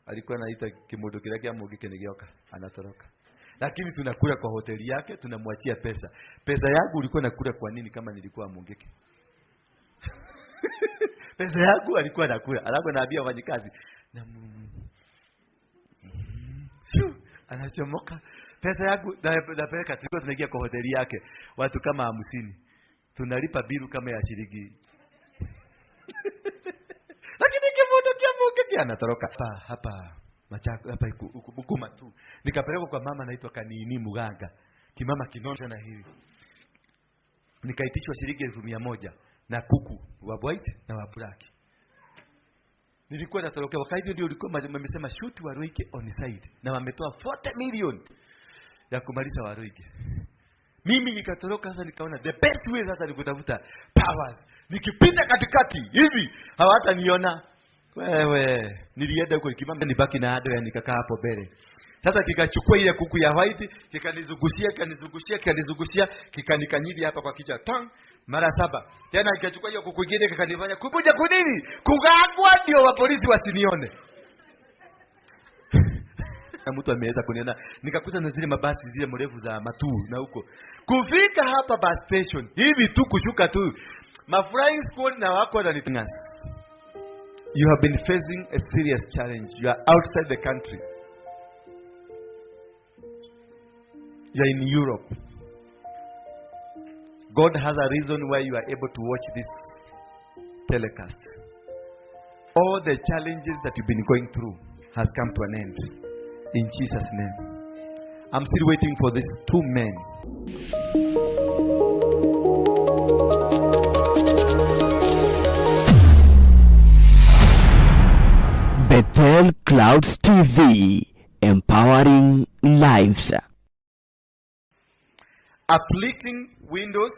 alikuwa anaita kimudu kile kia Mungiki nigioka, anatoroka. Lakini tunakula kwa hoteli yake, tunamwachia pesa. Pesa yangu ulikuwa nakula kwa nini kama nilikuwa Mungiki? Pesa yangu alikuwa nakula. Alafu anaambia wafanyikazi, anachomoka. Pesa yangu napeleka, tulikuwa tunaingia kwa hoteli yake watu kama 50. Tunalipa bilu kama ya shilingi. Lakini kimudu kia Mungiki anatoroka. Hapa Machako hapa Bukuma tu. Nikapelekwa kwa mama anaitwa Kanini Muganga. Kimama kinonja na hivi. Nikaitishwa shilingi 100 na kuku wa white na wa black. Nilikuwa natoroka wakati ndio ulikuwa wamesema shoot Waruinge on side na wametoa 40 million ya kumaliza Waruinge. Mimi nikatoroka sasa, nikaona the best way sasa ni kutafuta powers. Nikipita katikati hivi hawataniona. Wewe nilienda huko kimama nibaki na ado ya nikakaa hapo mbele. Sasa kikachukua ile kuku ya white, kikanizungushia, kikanikanyidi hapa kwa kichwa tang mara 7. Tena kikachukua hiyo kuku nyingine kikanifanya kubuja kunini? Kugagwa ndio wa polisi wasinione. Na mtu ameweza kuniona, nikakuta na zile mabasi zile mrefu za Matuu na huko. Kufika hapa bus station, hivi tu kushuka tu. Ma flying squad na wako wananitinga. You have been facing a serious challenge. You are outside the country. You are in Europe. God has a reason why you are able to watch this telecast. All the challenges that you've been going through has come to an end. In Jesus' name. I'm still waiting for these 2 men. Bethel Clouds TV, empowering lives. Afflicting windows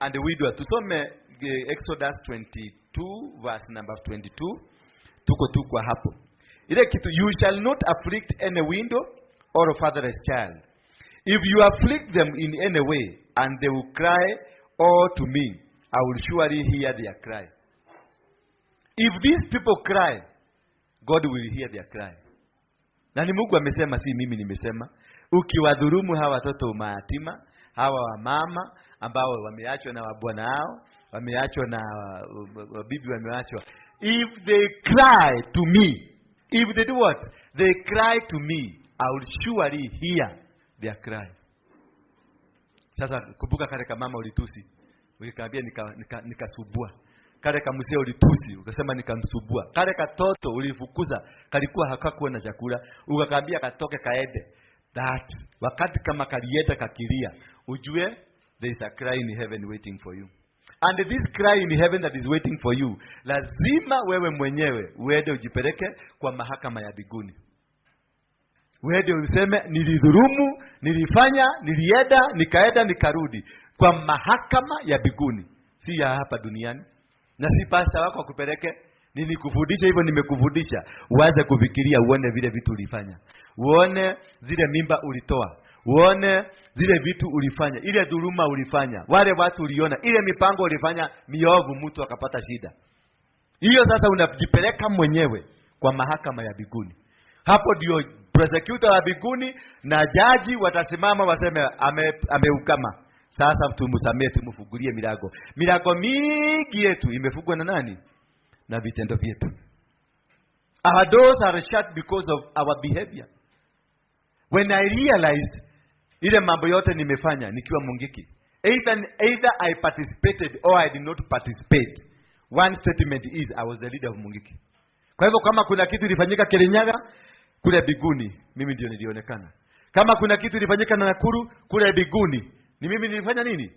and the widower. Tusome Exodus 22 verse number 22. Tuko kwa hapo. Ile kitu, you shall not afflict any widow or a fatherless child. If you afflict them in any way and they will cry all to me, I will surely hear their cry. If these people cry, God will hear their cry. Na ni Mungu amesema, si mimi nimesema. Ukiwadhulumu hawa watoto mayatima, hawa wamama ambao wameachwa na wabwana hao, wameachwa na wabibi wameachwa, if they cry to me, if they do what? They cry to me, I will surely hear their cry. Sasa kumbuka kale kama mama ulitusi, ukikaambia nikasubua. Kale kama mzee ulitusi, ukasema nikamsubua. Kale katoto ulifukuza, kalikuwa hakakuwa na chakula, ukakaambia katoke kaende. That wakati kama kalienda kakilia, ujue there is a cry in heaven waiting for you. And this cry in heaven that is waiting for you, lazima wewe mwenyewe uende ujipeleke kwa mahakama ya mbinguni. Uende useme nilidhulumu, nilifanya, nilienda, nikaenda, nikarudi kwa mahakama ya mbinguni, si ya hapa duniani. Na si pasta wako kupeleke nilikufundisha hivyo, nimekufundisha. Uanze kufikiria, uone vile vitu ulifanya, uone zile mimba ulitoa, uone zile vitu ulifanya, ile dhuluma ulifanya, wale watu uliona, ile mipango ulifanya miovu, mtu akapata shida. Hiyo sasa unajipeleka mwenyewe kwa mahakama ya mbinguni. Hapo ndio prosecutor wa mbinguni na jaji watasimama waseme ameukama. Sasa tumsamee, tumfungulie milango. Milango mingi yetu imefungwa na nani? Na vitendo vyetu. Our doors are shut because of our behavior. When I realized ile mambo yote nimefanya nikiwa Mungiki, either I participated or I did not participate, one statement is I was the leader of Mungiki. Kwa hivyo kama kuna kitu ilifanyika Kirinyaga, kule mbinguni mimi ndio nilionekana. Kama kuna kitu ilifanyika na Nakuru, kule mbinguni ni mimi nilifanya nini?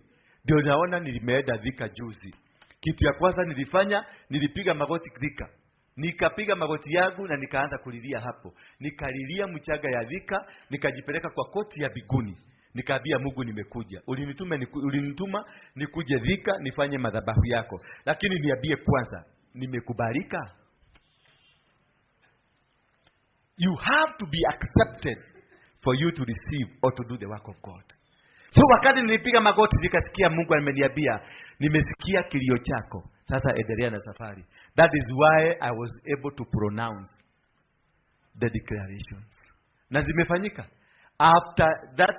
Ndio naona nilimeenda Thika juzi. Kitu ya kwanza nilifanya, nilipiga magoti Thika. Nikapiga magoti yangu na nikaanza kulilia hapo. Nikalilia mchaga ya Thika, nikajipeleka kwa koti ya mbinguni. Nikaambia Mungu, nimekuja. Ulinituma nikuje Thika nifanye madhabahu yako. Lakini niambie kwanza, nimekubalika? You have to be accepted for you to receive or to do the work of God. So wakati nilipiga magoti nikasikia Mungu ameniambia, nimesikia kilio chako, sasa endelea na safari. That is why I was able to pronounce the declarations. Na zimefanyika. After that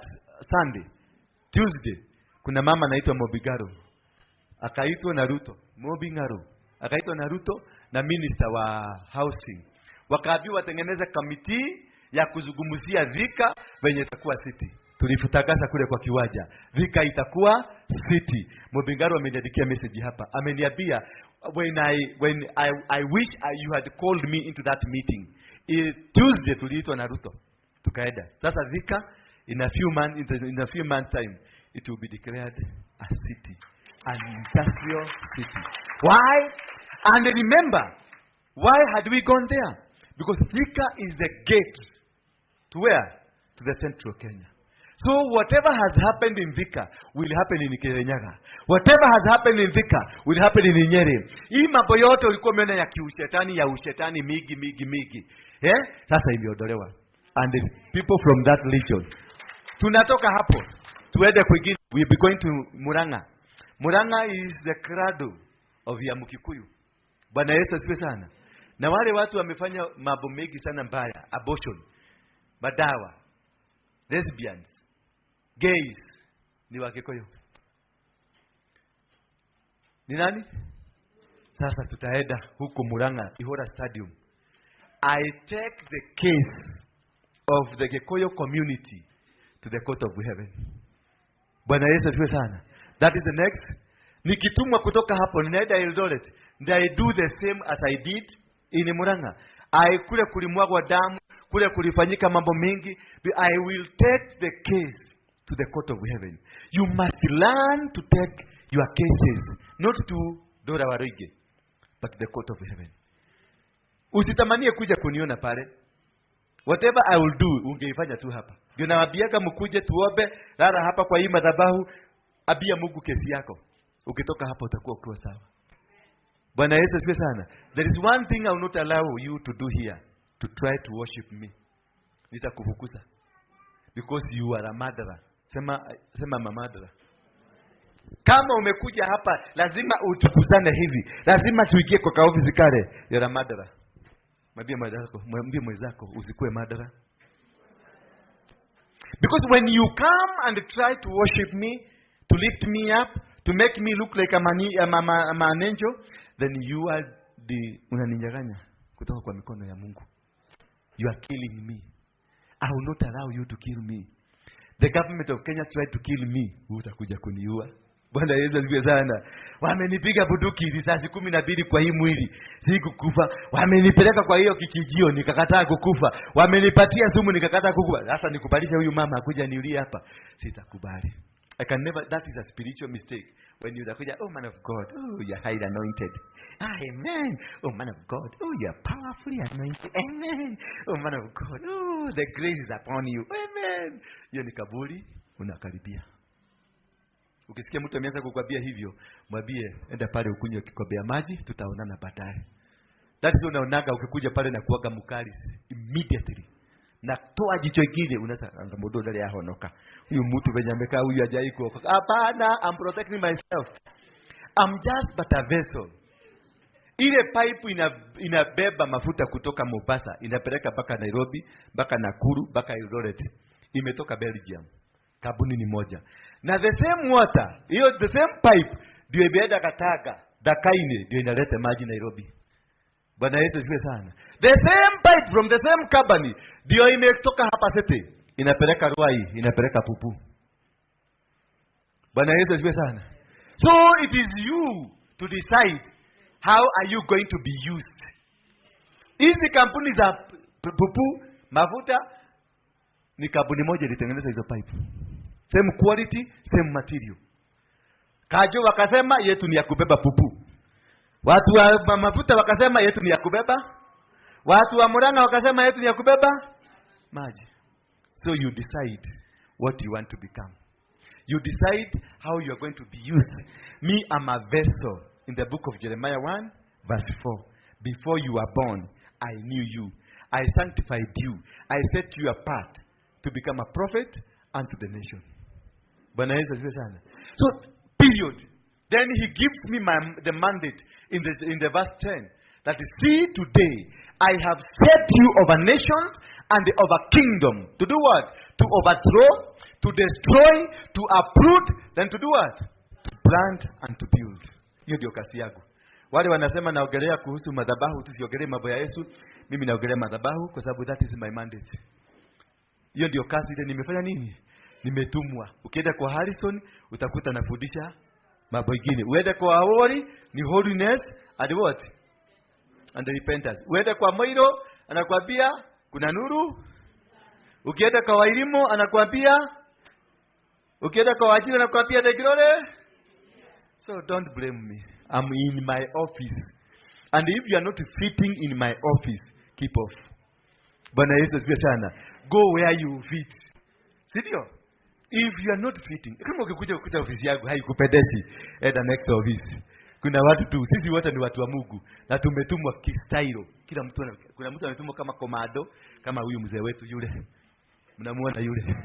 Sunday, Tuesday, kuna mama anaitwa Mobigaro. Akaitwa na Ruto. Mobingaro. Akaitwa na Ruto na minister wa housing. Wakaambiwa watengeneze committee ya kuzungumzia Thika venye itakuwa city. Tulifutakasa kule kwa kiwaja. Thika itakuwa city. Mobingaro ameniandikia message hapa. Ameniambia when I wish you had called me into that meeting. Tuesday tuliitwa na Ruto. Tukaenda. Sasa Thika in a few months time it will be declared a city, an industrial city. Why? And remember, why had we gone there? Because Thika is the gate to where? To the central Kenya. So whatever has happened in Thika will happen in Kirinyaga. Whatever has happened in Thika will happen in Nyeri. Hii mambo yote ulikuwa umeona ya kiushetani ya ushetani migi. Sasa imeondolewa. And the people from that region. Tunatoka hapo tuende kwingine. We be going to Murang'a. Murang'a is the cradle of ya Mkikuyu. Bwana Yesu asifiwe sana. Na wale watu wamefanya mambo mengi sana mbaya, abortion, madawa, lesbians, gays, ni Wakikuyu. Ni nani? Sasa tutaenda huko Murang'a, Ihora Stadium. I take the case of the Gikuyu community to the court of heaven. Bwana Yesu asifiwe sana. That is the next. Nikitumwa kutoka hapo ninaenda Eldoret, and I do the same as I did in Murang'a. Kule kulimwagwa damu, kule kulifanyika mambo mengi. I will take the case to the court of heaven. You must learn to take your cases not to Dora Waruinge, but the court of heaven. Usitamanie kuja kuniona pale. Whatever I will do, ungeifanya tu hapa. Ndio nawaambiaga mkuje tuombe, lala hapa kwa hii madhabahu, abia Mungu kesi yako. Ukitoka hapa utakuwa ukiwa sawa. Bwana Yesu asifiwe sana. There is one thing I will not allow you to do here, to try to worship me. Nitakufukuza. Because you are a murderer. Sema murderer. Kama umekuja hapa, lazima utukuzane hivi. Lazima tuingie kwa kaofisi kale. You are a murderer. Mwambie mwenzako usikue murderer. Because when you come and try to worship me, to lift me up, to make me look like an angel, then you are unaninyang'anya kutoka kwa mikono ya Mungu. You are killing me. I will not allow you to kill me. The government of Kenya tried to kill me. Utakuja kuniua. Bwana Yesu asifiwe sana. Wamenipiga bunduki risasi 12 kwa hii mwili. Sikukufa. Wamenipeleka kwa hiyo kijijio nikakataa kukufa. Wamenipatia sumu nikakataa kukufa. Sasa nikubalisha huyu mama akuja niulie hapa. Sitakubali. I can never. That is a spiritual mistake. When you are, oh man of God, oh you are highly anointed. Amen. Oh man of God, oh you are powerfully anointed. Amen. Oh man of God, oh the grace is upon you. Amen. Hiyo ni kaburi unakaribia. Ukisikia mtu ameanza kukwambia hivyo, mwambie enda pale ukunywe kikombe ya maji, tutaonana baadaye. That is unaonaga ukikuja pale na kuaga mukali immediately. Na toa jicho kile unaweza angamodo ndani ya honoka. Huyu mtu venye amekaa huyu hajai kuokoka. Hapana, I'm protecting myself. I'm just but a vessel. Ile pipe inabeba mafuta kutoka Mombasa, inapeleka mpaka Nairobi, mpaka Nakuru, mpaka Eldoret. Imetoka Belgium. Kabuni ni moja. Na the same water, hiyo the same pipe ndio imeenda Kataga, Dakaine ndio inaleta maji Nairobi. Bwana Yesu asifiwe sana. The same pipe from the same company ndio imetoka hapa Sete, inapeleka Ruai, inapeleka Pupu. Bwana Yesu asifiwe sana. So it is you to decide how are you going to be used. Hizi kampuni za Pupu, mafuta ni kampuni moja ilitengeneza hizo pipe. Same quality, same material. Kajo wakasema yetu ni ya kubeba Pupu. Watu wa mafuta wakasema yetu ni ya kubeba. Watu wa Murang'a wakasema yetu ni ya kubeba maji. So you decide what you want to become. You decide how you are going to be used. Me, I'm a vessel. In the book of Jeremiah 1, verse 4. Before you were born, I knew you. I sanctified you. I set you apart to become a prophet unto the nation. Bwana Yesu asifiwe sana. So, period. Then he gives me the mandate in the verse 10 that see today I have set you over nations and over kingdom. To do what? To overthrow, to destroy, to uproot, then to do what? To plant and to build. Hiyo ndio kazi yangu. Wale wanasema naongelea kuhusu madhabahu, tusiongelee mambo ya Yesu. Mimi naongelea madhabahu kwa sababu that is my mandate. Hiyo ndio kazi ile nimefanya nini? Nimetumwa. Ukienda kwa Harrison utakuta nafundisha mambo mengine. Uende kwa Awori ni holiness and what? And repentance. Uende kwa Moiro anakuambia kuna nuru. Ukienda kwa Wairimu anakuambia, ukienda kwa Wajira anakuambia the glory. So don't blame me. I'm in my office. And if you are not fitting in my office, keep off. Bwana Yesu asifiwe sana. Go where you fit. Sidio? If you are not fitting, kama ukikuja kukuta ofisi yangu haikupendezi, enda next office. Kuna watu tu, sisi wote ni watu wa Mungu na tumetumwa kistailo. Kila mtu kuna mtu ametumwa kama komando, kama huyu mzee wetu yule. Mnamuona yule?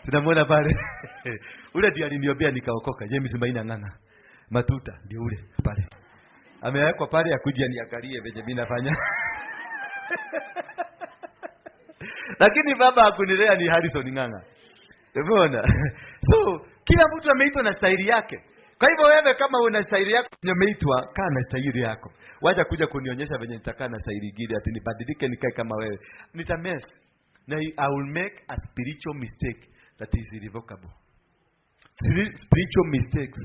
Tunamuona pale. Ule ndiye aliniombea nikaokoka. James Maina ngana. Matuta ndio ule pale. Amewekwa pale akuje niangalie venye mimi nafanya. Lakini baba akunilea ni Harrison Nganga. Umeona? So kila mtu ameitwa na staili yake. Kwa hivyo wewe kama una staili yako umeitwa, kaa na staili yako. Wacha kuja kunionyesha venye nitakaa na staili gidi ati nibadilike nikae kama wewe. Nitamess. Na I will make a spiritual mistake that is irrevocable. Spiritual mistakes,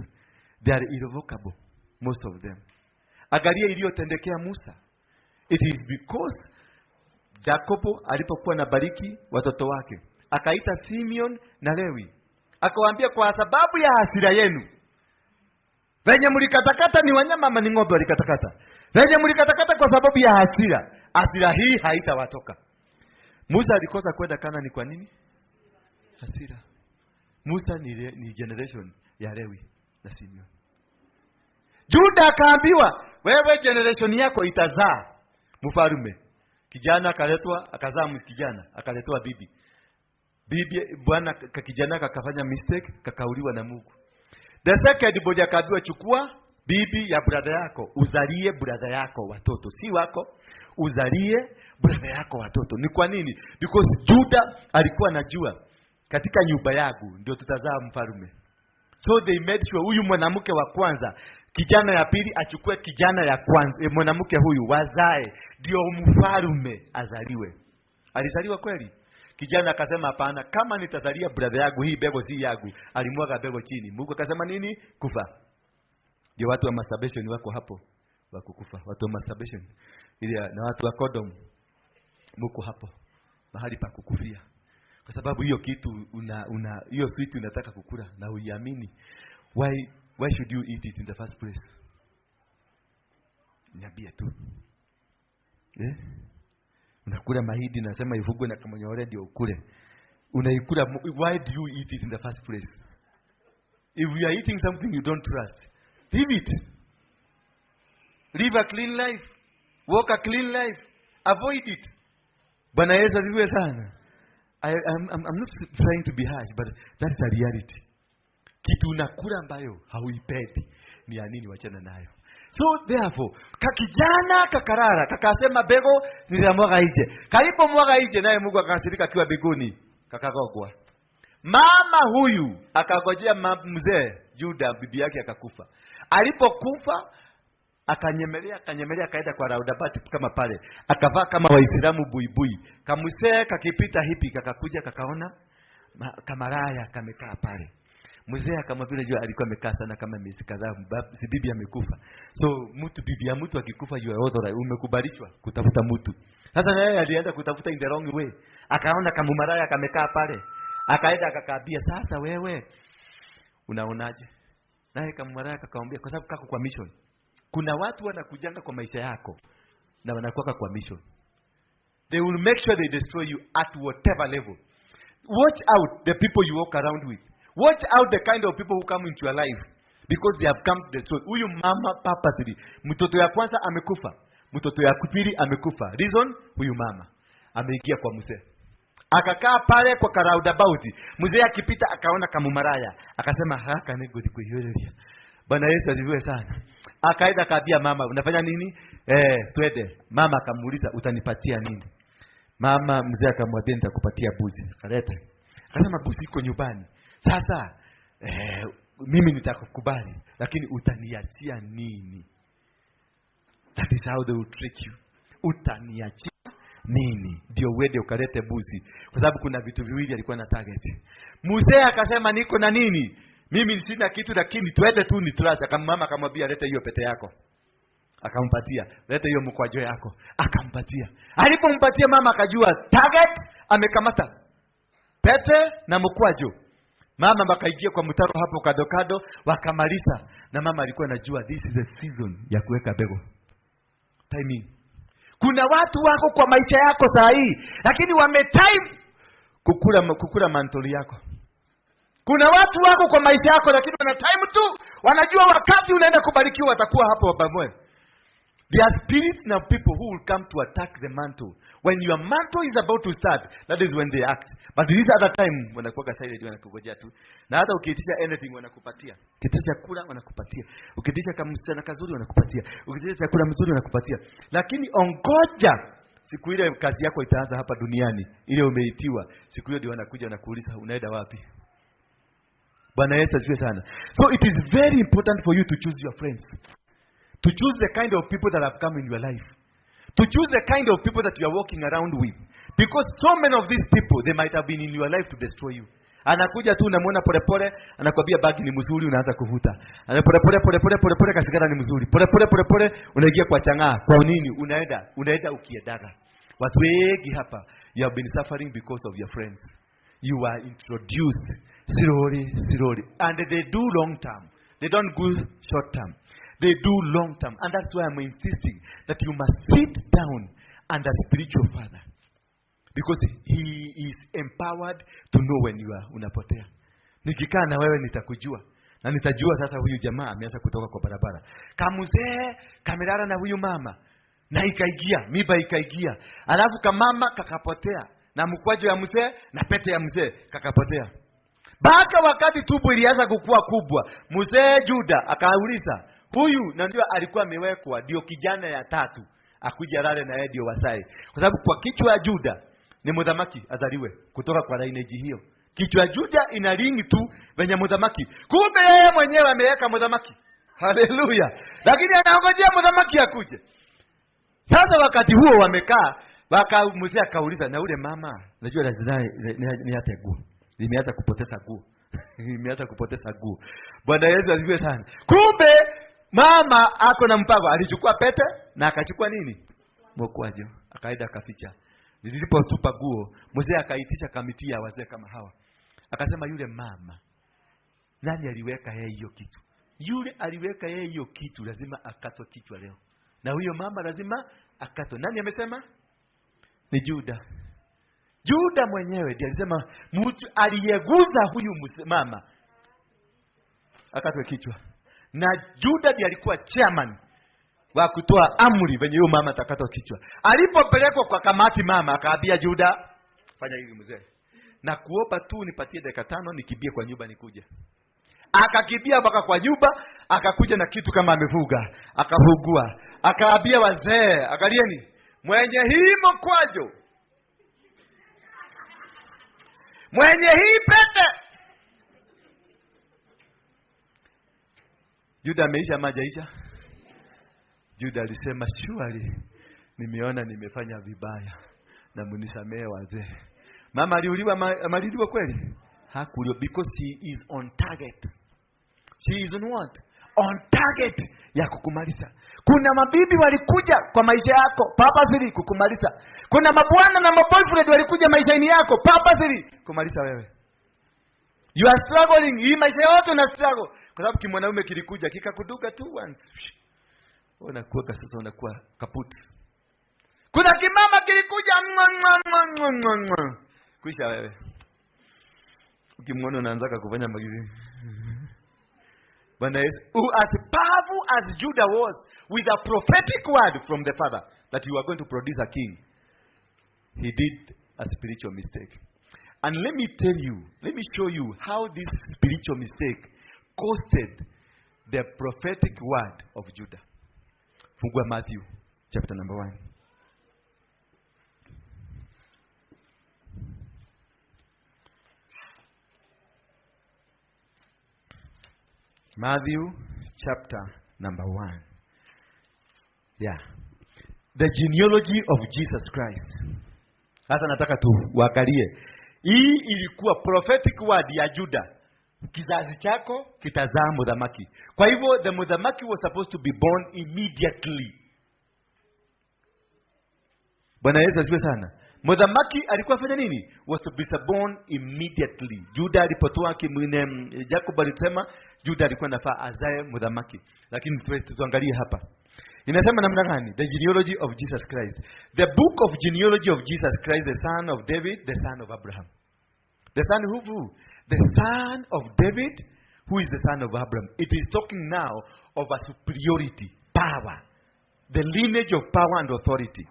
they are irrevocable, most of them. Angalia iliyotendekea Musa. It is because Jacobo alipokuwa na bariki watoto wake, akaita Simeon na Lewi. Akawaambia kwa sababu ya hasira yenu. Venye mlikatakata ni wanyama ama ni ng'ombe walikatakata? Venye mlikatakata kwa sababu ya hasira. Hasira hii haitawatoka. Musa alikosa kwenda Kanaani kwa nini? Hasira. Musa ni generation ya Lewi na Simeon. Juda akaambiwa, wewe generation yako itazaa mfalme. Kijana akaletwa, akazaa kijana, akaletwa bibi. Bibi bwana kijana kakafanya mistake, kakauliwa na Mungu. The second boy akaambiwa, chukua bibi ya brother yako, uzalie brother yako watoto, si wako, uzalie brother yako watoto. Ni kwa nini? Because Juda alikuwa anajua katika nyumba yangu ndio tutazaa mfalme. So they made sure huyu mwanamke wa kwanza, kijana ya pili achukue kijana ya kwanza, mwanamke huyu wazae ndio mfalme azaliwe. Alizaliwa kweli? Kijana akasema hapana, kama nitazalia brother yangu hii bego si yangu. Alimwaga bego chini. Mungu akasema nini? Kufa. Ndio watu wa masturbation wako hapo wako kufa. Watu wa masturbation ile na watu wa condom mko hapo mahali pa kukufia. Kwa sababu hiyo kitu hiyo sweet unataka kukula na uiamini. Why should you eat it in the first place? Niambia tu. Unakula mahindi nasema ifugwe na kamonyore ndio ukule. Unaikula, why do you eat it in the first place? If you are eating something you don't trust, leave it. Live a clean life. Walk a clean life. Avoid it. Bwana Yesu asifiwe sana. I'm not trying to be harsh, but that's the reality. Kitu unakula ambayo hauipendi ni ya nini? Wachana nayo. So therefore, kakijana kakarara, kakasema bego nitamwaga nje. Kalipo mwaga nje naye Mungu akasirika akiwa biguni, kakagogwa. Mama huyu akagojea mzee Juda bibi yake akakufa. Alipokufa akanyemelea akaenda kwa roundabout kama pale. Akavaa kama Waislamu buibui. Kamsee kakipita hipi kakakuja kakaona kamaraya kamekaa pale. Mzee kama vile jua alikuwa amekaa sana kama miezi kadhaa, si bibi amekufa. So mtu bibi ya mtu akikufa you are authorized, umekubalishwa kutafuta mtu. Sasa naye alienda kutafuta in the wrong way. Akaona kama maraya kamekaa pale. Akaenda akakaambia, sasa wewe unaonaje? Naye kama maraya akaambia, kwa sababu kako kwa mission. Kuna watu wanakujanga kwa maisha yako na wanakuwa kwa mission. They will make sure they destroy you at whatever level. Watch out the people you walk around with. Watch out the kind of people who come into your life, because they have come to destroy. Huyu mama purposely, mtoto ya kwanza amekufa, mtoto ya pili amekufa. Reason, huyu mama ameingia kwa mzee. Akakaa pale kwa roundabout. Mzee akipita akaona kama maraya, akasema haka nego dikuyolelia. Bwana Yesu asifiwe sana. Akaenda akaambia mama, unafanya nini? Twende. Mama akamuuliza, utanipatia nini? Mama mzee akamwambia, nitakupatia buzi. Akaleta. Akasema, buzi iko nyumbani. Sasa mimi nitakukubali, lakini utaniachia nini? That is how they will trick you. Utaniachia nini? Ndio uende ukalete buzi. Kwa sababu kuna vitu viwili alikuwa na target. Mzee akasema, niko na nini? Mimi sina kitu, lakini twende tu ni trust. Akamama akamwambia, leta hiyo pete yako. Akampatia. Leta hiyo mkwajo yako. Akampatia. Alipompatia mama akajua target amekamata. Pete na mkwajo. Mama wakaingia kwa mtaro hapo kado kado, wakamaliza. Na mama alikuwa anajua this is the season ya kuweka bego. Timing. Kuna watu wako kwa maisha yako saa hii, lakini wametime kukula mantoli yako. Kuna watu wako kwa maisha yako, lakini wana time tu, wanajua wakati unaenda kubarikiwa watakuwa hapo pamoja. There are spirits and people who will come to attack the mantle. When your mantle is about to start, that is when they act. But this other time, wanakuwa silent, wanakungojea tu. Na hata ukiitisha anything wanakupatia. Ukiitisha chakula wanakupatia. Ukiitisha kamsichana kazuri wanakupatia. Ukiitisha chakula mzuri wanakupatia. Lakini ongoja siku ile kazi yako itaanza hapa duniani, ile umeitiwa, siku hiyo ndio wanakuja wanakuuliza unaenda wapi? Bwana Yesu asifiwe sana. So it is very important for you to choose your friends. To choose the kind of people that have come in your life. To choose the kind of people that you are walking around with. Because so many of these people, they might have been in your life to destroy you. Anakuja tu unamuona pole pole, anakuambia bagi ni mzuri, unaanza kuvuta. Pole pole kasigara ni mzuri. Pole pole unaingia kwa chang'aa. Kwa nini? Unaenda ukiedaga. Watu wengi hapa, you have been suffering because of your friends. You are introduced slowly. And they do long term. They don't go short term. They do long term. And that's why I'm insisting that you must sit down under spiritual father. Because he is empowered to know when you are unapotea. Nikikaa na wewe nitakujua. Na nitajua sasa huyu jamaa ameanza kutoka kwa barabara. Kamuzee, kamelala na huyu mama. Na ikaigia, miba ikaigia. Alafu kamama kakapotea. Na mkwajo ya mzee na pete ya mzee kakapotea. Baka wakati tubu ilianza kukua kubwa, mzee Juda akauliza, huyu na ndio alikuwa amewekwa ndio kijana ya tatu akuja lale na yeye ndio wasai. Kwa sababu kwa kichwa ya Juda ni mudhamaki azaliwe kutoka kwa lineage hiyo. Kichwa ya Juda ina ringi tu venye mudhamaki. Kumbe yeye mwenyewe ameweka mudhamaki. Haleluya. Lakini anaongojea mudhamaki akuje. Sasa wakati huo wamekaa, mzee akauliza, na ule mama najua ni hata guo. Nimeanza kupoteza guo. Nimeanza kupoteza guo. Bwana Yesu asifiwe sana. Kumbe mama ako na mpango, alichukua pete na akachukua nini? Mokwajo. Akaenda akaficha. Nilipotupa guo, mzee akaitisha kamiti ya wazee kama hawa. Akasema yule mama, nani aliweka yeye hiyo kitu? Yule aliweka yeye hiyo kitu lazima akatwe kichwa leo. Na huyo mama lazima akatwe. Nani amesema? Ni Juda. Juda mwenyewe ndiye alisema mtu aliyeguza huyu mama akatwe kichwa. Na Juda ndiye alikuwa chairman wa kutoa amri venye huyo mama atakatwa kichwa. Alipopelekwa kwa kamati mama akaambia Juda, fanya hivi mzee. Na kuomba tu nipatie dakika 5 nikibie kwa nyumba nikuje. Akakibia mpaka kwa nyumba, akakuja na kitu kama amevuga, akavugua. Akaambia wazee, angalieni, mwenye hii mkwajo, mwenye hii pete. Juda ameisha majaisha. Juda alisema surely nimeona nimefanya vibaya na munisamee wazee. Mama aliuliwa kweli? Hakuliwa because she is on target. She is on what? On target ya kukumaliza. Kuna mabibi walikuja kwa maisha yako purposely kukumaliza. Kuna mabwana na maboyfriend walikuja maishani yako purposely kumaliza wewe. You are struggling. Hii maisha yote una struggle. Kwa sababu kimwanaume kilikuja kikakuduka tu once. Unakuwa sasa unakuwa kaput. Kuna kimama kilikuja kuisha wewe. Ukimwona unaanza kufanya magizi. Bwana Yesu, as powerful as Judah was with a prophetic word from the Father that you are going to produce a king, he did a spiritual mistake. And let me show you how this spiritual mistake costed the prophetic word of Judah. Fungua Matthew chapter number 1. Matthew chapter number 1. Yeah. The genealogy of Jesus Christ. Sasa nataka tu waangalie. Hii ilikuwa prophetic word ya Judah. Kizazi chako kitazaa mudhamaki. Kwa hivyo the mudhamaki was supposed to be born immediately. Bwana Yesu asifiwe sana. Mudhamaki alikuwa afanya nini? Was to be born immediately. Judah alipotoa kimwine, Jacob alisema Judah alikuwa nafaa azae mudhamaki. Lakini tuangalie hapa. Inasema namna gani? The genealogy of Jesus Christ. The book of genealogy of Jesus Christ, the son of David, the son of Abraham. The son of who? The son of David, who is the son of Abraham. It is talking now of a superiority, power. The lineage of power and authority.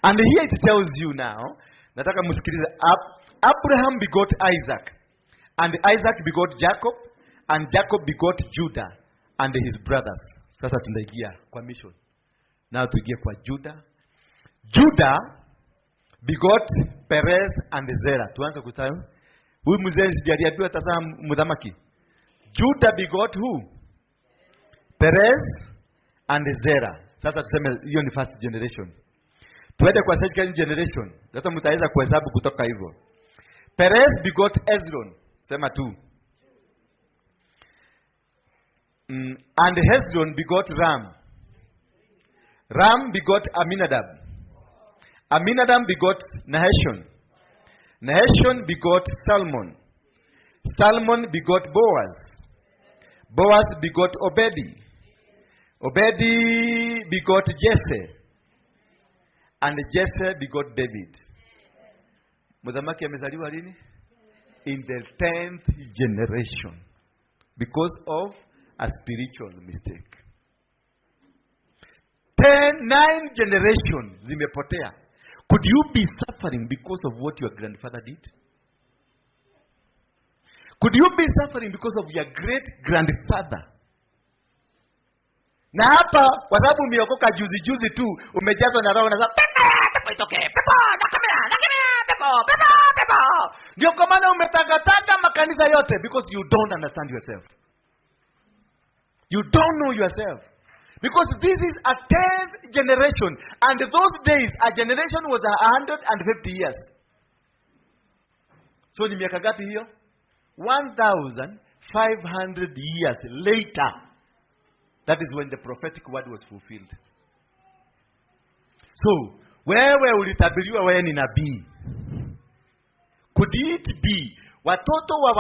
And here it tells you now, nataka msikilize, Abraham begot Isaac, and Isaac begot Jacob, and Jacob begot Judah and his brothers. Sasa tunaingia kwa mission. Now tuingie kwa Judah. Judah begot Perez and Zerah. Tuanze kusema. Huyu mzee sijaliambiwa tazaa mudhamaki. Judah begot who? Perez and Zerah. Sasa tuseme hiyo ni first generation. Tuende kwa second generation. Sasa mtaweza kuhesabu kutoka hivyo. Perez begot Hezron. Sema tu. And Hezron begot Ram. Ram begot Aminadab. Aminadab begot Nahashon. Nahashon begot Salmon. Salmon begot Boaz. Boaz begot Obedi. Obedi begot Jesse. And Jesse begot David. Mudhamaki amezaliwa lini? In the 10th generation. Because of a spiritual mistake. 9 generations zimepotea. Could you be suffering because of what your grandfather did? Could you be suffering because of your great grandfather? Na hapa kwa sababu umeokoka juzi tu, umejazwa na roho unasema pepo itoke, pepo pepo. Ndio kwa maana umetagataga makanisa yote, because you don't understand yourself. You don't know yourself. Because this is a 10th generation, and those days a generation was 150 years. So ni miaka ngapi hiyo? 1,500 years later. That is when the prophetic word was fulfilled. So, wewe ulitabiriwa wewe ni nabii. Could it be watoto wa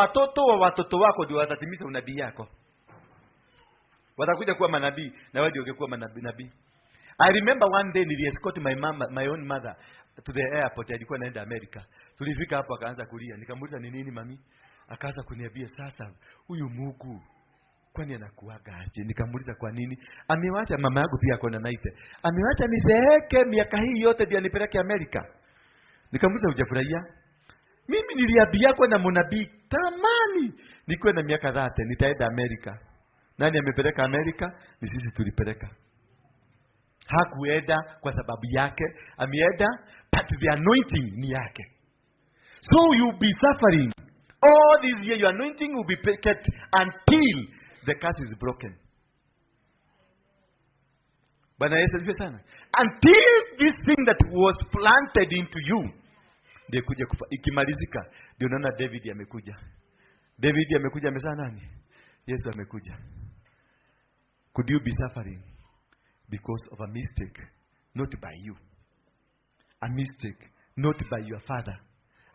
watoto wako ndio watatimiza unabii yako? Watakuja kuwa manabii na wewe ndio ungekuwa nabii. I remember one day niliescort my own mother to the airport. Alikuwa naenda America. Tulifika hapo akaanza kulia. Nikamuuliza ni nini mami? Akaanza kuniambia sasa huyu Mungu kwani anakuaga aje? Nikamuuliza kwa nini? Amewacha mama yangu pia akona naite. Amewacha nizeeke miaka hii yote ndio anipeleke America. Nikamuuliza hujafurahia? Mimi niliambia kwa na mnabii tamani nikuwe na miaka 30 nitaenda America. Nani amepeleka America? Ni sisi tulipeleka. Hakuenda kwa sababu yake, ameenda but the anointing ni yake. So you be suffering all this year. Your anointing will be kept until the curse is broken. Bwana Yesu asifiwe sana. Until this thing that was planted into you ndio kuja kufa. Ikimalizika ndio unaona David amekuja. David amekuja amezaa nani? Yesu amekuja. Could you be suffering because of a mistake, not by you? A mistake, not by your father.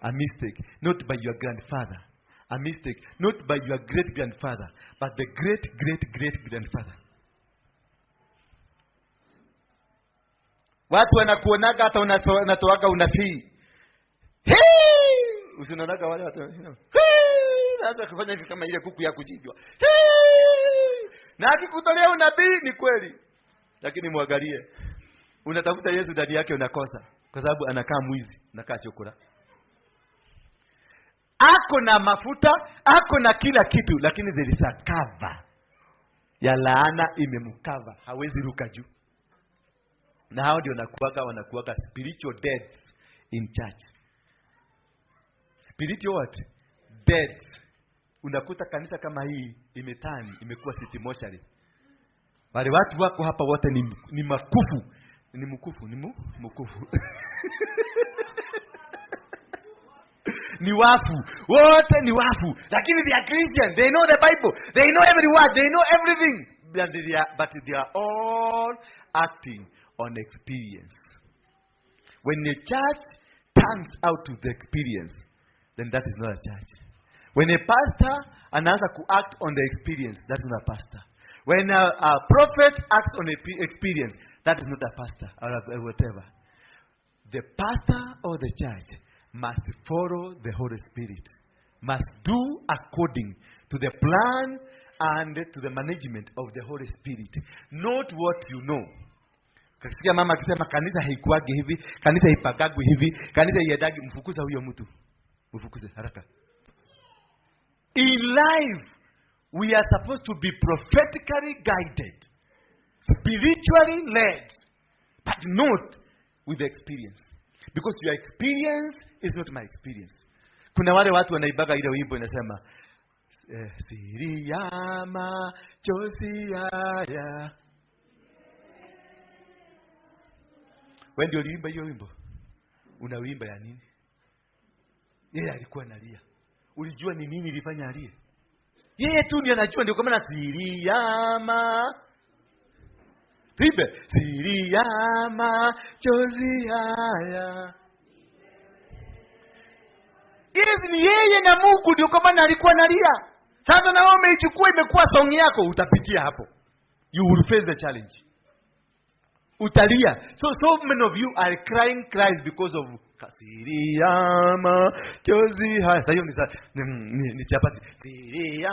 A mistake, not by your grandfather. A mistake, not by your great-grandfather, but the great-great-great-grandfather. Watu wanakuonaga hata unatoaga unabii. Usinaonaga wale watu. Sasa kufanya kama ile kuku ya kuchinjwa. Na akikutolea unabii ni kweli. Lakini muangalie. Unatafuta Yesu ndani yake unakosa. Kwa sababu anakaa mwizi, anakaa chokora. Ako na mafuta, ako na kila kitu, lakini there is a cover. ya laana imemkava, hawezi ruka juu. Na hao ndio wanakuaga spiritual dead in church. Spiritual what? Dead. Unakuta kanisa kama hii imekuwa city mortuary. Wale watu wako hapa wote ni makufu. Ni mkufu. Ni wafu. Wote ni wafu. Lakini they are Christian. They know the Bible. They know every word. They know everything. But they are all acting on experience. When a church turns out to the experience, then that is not a church. When a pastor anaanza to act on the experience, that is not a pastor. When a prophet acts on the experience, that is not a pastor or whatever. The pastor or the church must follow the Holy Spirit, must do according to the plan and to the management of the Holy Spirit, not what you know. Kasikia mama akisema kanisa haikuagi hivi, kanisa haipagagwi hivi, kanisa iedagi, mfukuza huyo mtu. Mfukuze haraka. In life, we are supposed to be prophetically guided, spiritually led, but not with the experience. Because your experience is not my experience. Kuna wale watu wanaibaga ile wimbo inasema siri ya machozi haya. Wewe ndio uliimba hiyo wimbo? Unawimba ya nini? Yeye alikuwa analia. Ulijua ni nini ilifanya alie? Yeye tu ndiye anajua, ndio kama siri ya Tibe, siri ya machozi haya. Yes, ni yeye na Mungu ndio kama alikuwa analia. Sasa na wewe umeichukua imekuwa song yako, utapitia hapo. You will face the challenge. Utalia. So many of you are crying cries because of siri ya machozi haya. Sasa hiyo ni chapati. Siri ya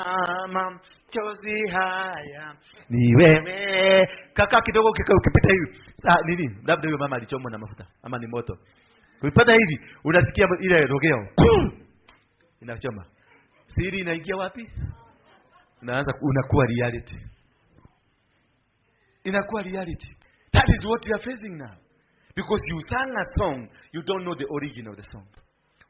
machozi haya ni wewe. Kaka kidogo ukipita hivi. Sasa nini? Labda huyo mama alichomwa na mafuta ama ni moto. Ukipata hivi unasikia ile rogeo. Inachoma. Siri inaingia wapi? Unakuwa reality. Inakuwa reality. That is what we are facing now. Because you sang a song, you don't know the origin of the song.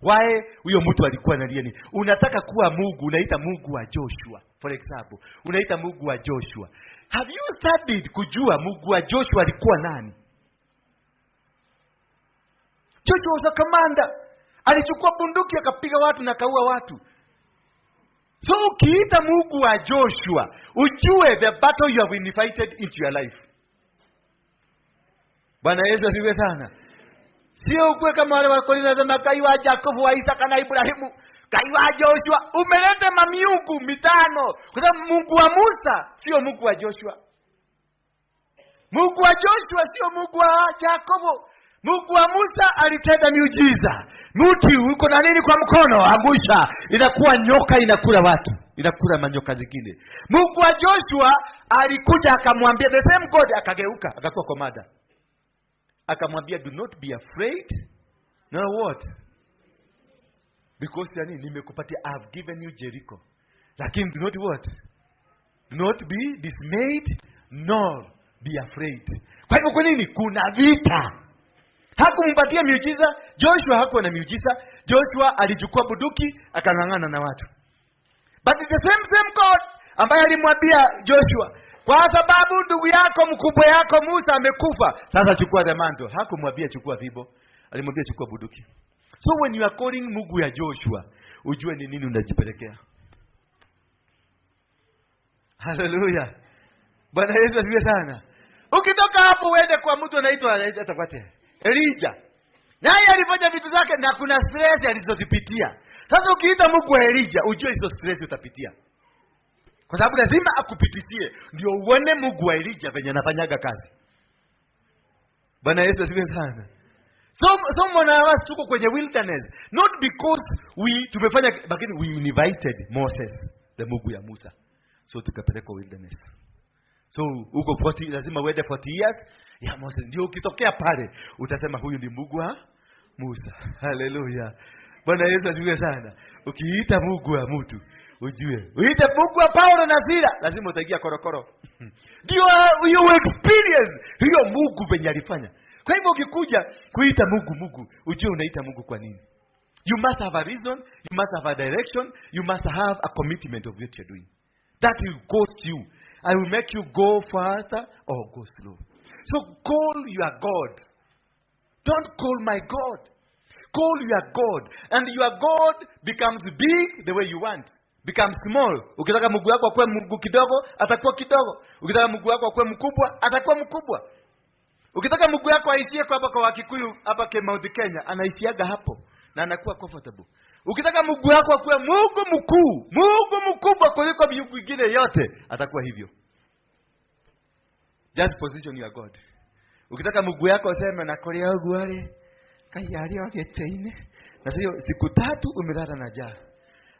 Why? Huyo mtu alikuwa analia nini? Unataka kuwa Mungu, unaita Mungu wa Joshua. For example, unaita Mungu wa Joshua. Have you studied kujua Mungu wa Joshua alikuwa nani? Joshua was a commander. Alichukua bunduki akapiga watu na kaua watu. So ukiita Mungu wa Joshua, ujue the battle you have invited into your life. Bwana Yesu asifiwe sana. Sio ukwe kama wale wakolina za kai wa Jacob wa Isaka na Ibrahimu, kai wa Joshua, umeleta mamiungu mitano. Kwa sababu Mungu wa Musa sio Mungu wa Joshua. Mungu wa Joshua sio Mungu wa Jacob. Mungu wa Musa alitenda miujiza. Mti uko na nini kwa mkono? Angusha. Inakuwa nyoka inakula watu. Inakula manyoka zingine. Mungu wa Joshua alikuja akamwambia the same God, akageuka akakuwa komanda. Akamwambia do not be afraid. No what? Because yani nimekupatia, I have given you Jericho. Lakini do not what? Do not be dismayed nor be afraid. Kwa hivyo kwa nini? Kuna vita. Hakumpatia miujiza. Joshua hakuwa na miujiza. Joshua alichukua bunduki akang'ang'ana na watu. But the same God ambaye alimwambia Joshua, kwa sababu ndugu yako mkubwa yako Musa amekufa, sasa chukua the mantle. Hakumwambia chukua vibo, alimwambia chukua bunduki. So when you are calling Mungu ya Joshua, ujue ni nini unajipelekea. Hallelujah. Bwana Yesu asifiwe sana. Ukitoka hapo uende kwa mtu anaitwa atakwate Elijah. Naye alifanya vitu zake na kuna stress alizozipitia. Sasa ukiita Mungu wa Elijah, ujue hizo stress utapitia. Kwa sababu lazima akupitisie ndio uone Mungu wa Elijah venye anafanyaga kazi. Bwana Yesu asifiwe sana. So mwana wa tuko kwenye wilderness, not because tumefanya, lakini we invited Moses, the Mungu ya Musa. So tukapelekwa wilderness. So uko 40, lazima uende 40 years ya Moses. Ndio ukitokea pale utasema huyu ni Mungu wa Musa. Hallelujah. Bwana Yesu asifiwe sana. Ukiita Mungu wa mtu, ujue uite Mungu wa Paulo na Sila, lazima utaingia korokoro. Ndio you experience hiyo Mungu venye alifanya. Kwa hivyo ukikuja kuita Mungu, ujue unaita Mungu kwa nini. You must have a reason, you must have a direction, you must have a commitment of what you're doing. That will cost you. I will make you go faster or go slow. So call your God. Don't call my God. Call your God. And your God becomes big the way you want. Becomes small. Ukitaka Mungu wako akue Mungu kidogo, atakuwa kidogo. Ukitaka Mungu wako akue mkubwa, atakuwa mkubwa. Ukitaka Mungu wako aishie kwa hapa kwa Wakikuyu hapa Mount Kenya, anaishiaga hapo na anakuwa comfortable. Ukitaka Mungu wako akue Mungu mkuu, Mungu mkubwa kuliko miungu mingine yote, atakuwa hivyo. Just position your God. Ukitaka Mungu wako aseme na korea ogware, kayari wageteine. Na sio siku 3 umelala na njaa.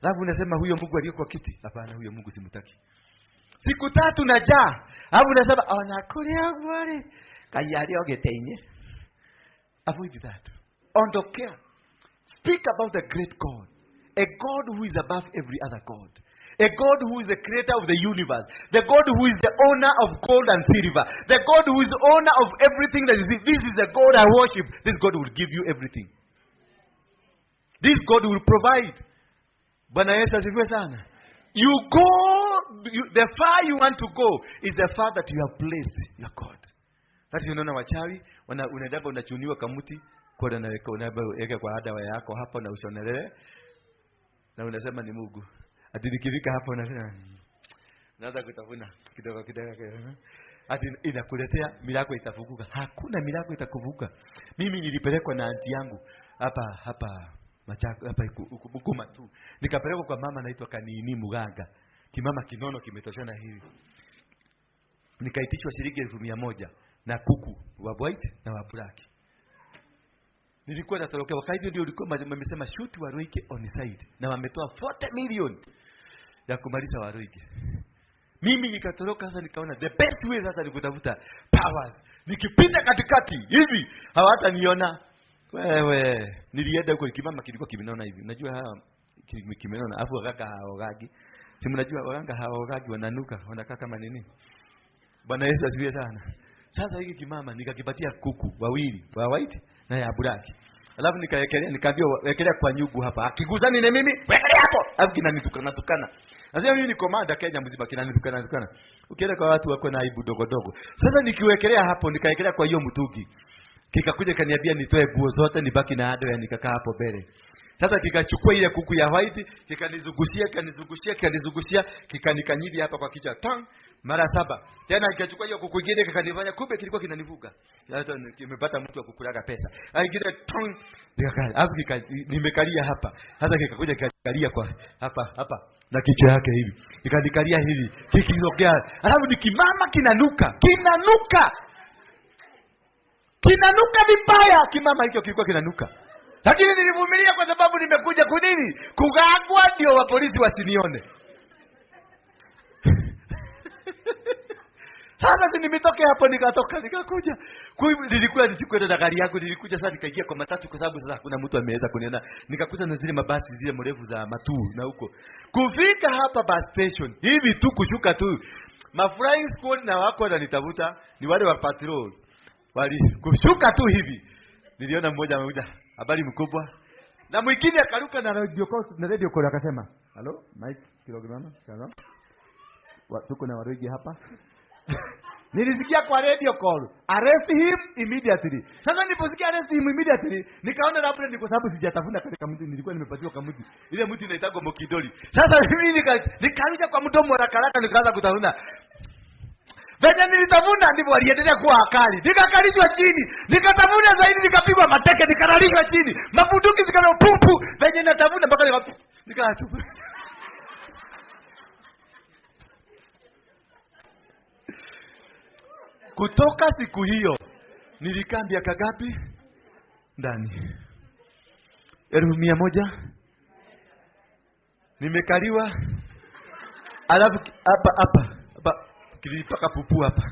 Alafu unasema huyo Mungu aliyo kwa kiti. Hapana, huyo Mungu simtaki. Siku 3 na njaa. Alafu unasema ona korea ogware, kayari wageteine. Avoid that. Ondokea. Speak about the great God. A God who is above every other God. A God who is the creator of the universe. The God who is the owner of gold and silver. The God who is the owner of everything that you see. This is the God I worship. This God will give you everything. This God will provide. Bwana Yesu asifiwe sana. You go, the far you want to go is the far that you have placed your God. That you know wachawi, unadaba unachuniwa kamuti, kwa unaweka kwa adawa yako hapo na ushonelele. Na unasema ni Mungu. Ati nikifika hapo unasema naanza kutafuna kidogo. Ati inakuletea milako itafunguka. Hakuna milako itakuvuka. Mimi nilipelekwa na aunti yangu hapa Machako hapa Bukuma tu. Nikapelekwa kwa mama anaitwa Kanini Muganga. Kimama kinono kimetoshana hivi. Nikaitishwa shilingi 1,100 na kuku wa white na wa black. Nilikuwa natoroka wakati ndio ulikuwa wamesema shoot Waruinge on side na wametoa 40 million ya kumaliza Waruinge. Mimi nikatoroka sasa, nikaona the best way sasa ni kutafuta powers. Nikipita katikati hivi hawataniona. Wewe nilienda huko kimama kilikuwa kimenona hivi. Unajua hawa kimenona afu wakaka haogagi. Si mnajua waganga haogagi, wananuka, wanakaa kama nini? Bwana Yesu asifiwe sana. Sasa hiki kimama nikakipatia kuku wawili, wa white na ya black. Alafu nikaambia wekelea kwa nyugu hapa. Akiguzani na mimi, wekelea hapo. Alafu kinanitukana. Nasema mimi ni komanda Kenya mzima, kinanitukana. Ukienda kwa watu wako na aibu dogo. Sasa nikiwekelea hapo, nikaekelea kwa hiyo mtungi. Kikakuja kaniambia nitoe nguo zote nibaki na ado, ya nikakaa hapo mbele. Sasa kikachukua ile kuku ya white, kikanizungushia, kikanikanyidi hapa kwa kichwa tang mara 7. Tena kikachukua hiyo kuku nyingine kikanifanya, kumbe kilikuwa kinanivuga. Sasa nimepata mtu wa kukulaga pesa. Ingine tang nikakaa, nimekalia hapa. Sasa kikakuja kikalia kwa hapa na kichwa yake hivi. Kikanikalia hivi, kikizokea. Alafu nikimama kinanuka vibaya. Kimama hicho kilikuwa kinanuka. Lakini nilivumilia kwa sababu nimekuja kunini? Kugagwa ndio wa polisi wasinione. Sasa nimetoka hapo nikakuja. Nilikuwa nisikwenda na gari yangu, nilikuja sasa nikaingia kwa matatu kwa sababu sasa hakuna mtu ameweza kuniona. Nikakuta na zile mabasi zile mrefu za Matuu na huko. Kufika hapa bus station, hivi tu kushuka tu. Flying squad na wako wananitafuta, ni wale wa patrol. Wali kushuka tu hivi. Niliona mmoja amekuja, habari mkubwa. Na mwingine akaruka na radio call akasema, "Hello, Mike kilograma, sawa? Tuko na Waruinge hapa." Nilisikia kwa radio call, "Arrest him immediately." Sasa niliposikia arrest him immediately, nikaona labda ni kwa sababu sijatafuna katika mti, nilikuwa nimepatiwa kwa mti. Ile mti inaitwa Mokidoli. Sasa mimi nikaruja kwa mdomo haraka nikaanza kutafuna. Venye nilitafuna ndivyo waliendelea kuwa akali. Nikakalishwa chini, nikatafuna zaidi, nikapigwa mateke, nikaralishwa chini. Mabunduki zikana pupu, venye natafuna mpaka nikatupa. Kutoka siku hiyo nilikaa miaka ngapi ndani? 1,100. Nimekaliwa. Alafu hapa kilipaka pupu hapa.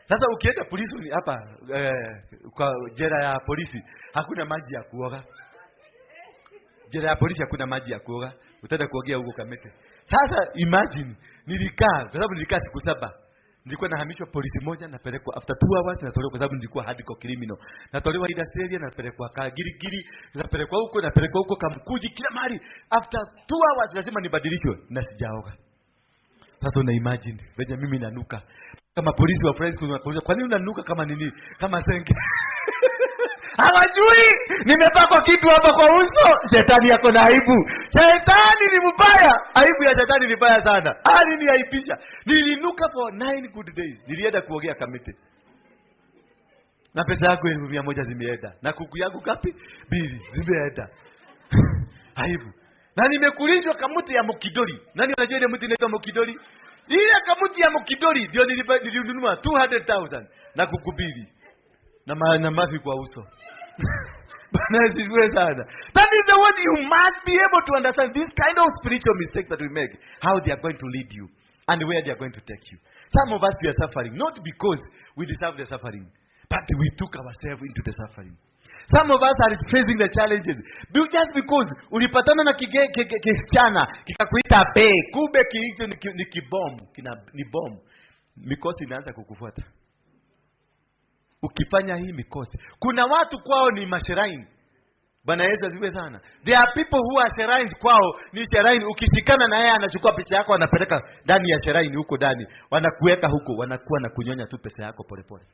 Sasa ukienda polisi ni hapa kwa jela ya polisi hakuna maji ya kuoga. Jela ya polisi hakuna maji ya kuoga. Utaenda kuogea huko Kamete. Sasa imagine nilikaa kwa sababu nilikaa siku 7. Nilikuwa nahamishwa polisi moja, napelekwa after 2 hours natolewa kwa sababu nilikuwa hardcore criminal. Natolewa Australia, napelekwa Kagirigiri, napelekwa huko Kamkuji, kila mahali. After 2 hours lazima nibadilishwe na sijaoga. Sasa una imagine venye mimi nanuka. Kama polisi wa friends kunauliza kwa nini unanuka kama nini? Kama senge. Hawajui nimepakwa kitu hapa kwa uso. Shetani yako na aibu. Shetani ni mbaya. Aibu ya shetani ni mbaya sana. Nini aipisha? Nilinuka for 9 good days. Nilienda kuogea Kamiti. Na pesa yako 100 zimeenda. Na kuku yangu ngapi? 2 zimeenda. Aibu. Na nimekulishwa kamuti ya Mokidori. Nani anajua ile mti inaitwa Mokidori? Ile kamuti ya Mokidori ndio nilinunua 200,000 na kuku 2. Na mafi kwa uso. Bana siwe sana. That is the word you must be able to understand this kind of spiritual mistakes that we make, how they are going to lead you and where they are going to take you. Some of us we are suffering not because we deserve the suffering, but we took ourselves into the suffering. Some of us are facing the challenges just because ulipatana na kisichana kikakuita be, kumbe kiito ni kibomu, ni bomu. Mikosi inaanza kukufuata. Ukifanya hii mikosi. Kuna watu kwao ni mashiraini. Bwana Yesu asifiwe sana. There are people who are shrines kwao ni shrine. Ukishikana na yeye anachukua picha yako anapeleka ndani ya shrine huko ndani. Wanakuweka huko, wanakuwa na kunyonya tu pesa yako polepole.